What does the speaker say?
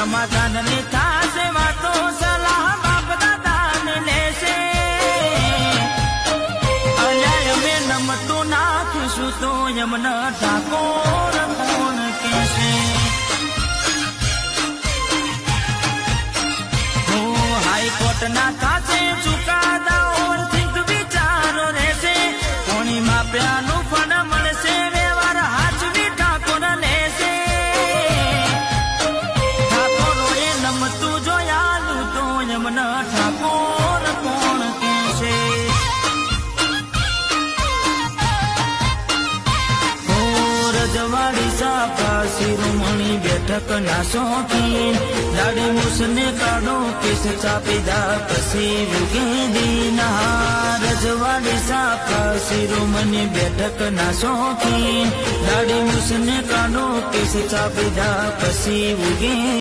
સમાધાન ની થાશે વાતો સલાહ બાપ દાદા ને લેશે અલ્યા અમે નમતું નાખીશું તો યમના ઠાકોર કોણ કહેશે હાઈકોર્ટ ના થાશે ચુકાદાઓ ચિંત વિચારો રહેશે કોની માપ્યાનું ફળ મળશે વ્યવહાર હાચવી ઠાકોર લેશે ઠાકોરોએ નમતું જોયાલું તો યમના ઠાકોર કોણ કહેશે રજવાડી સાપા શિરોમણી બેઠક ના શોખીન દાડી મૂસને કાઢો કેસ ચાપીદા પછી ઉગેદી ના રજવાડી સાપા શિરોમણી બેઠક ના શોખીન દાડી મૂસને કાઢો કેસ ચાપીદા પછી ઉગે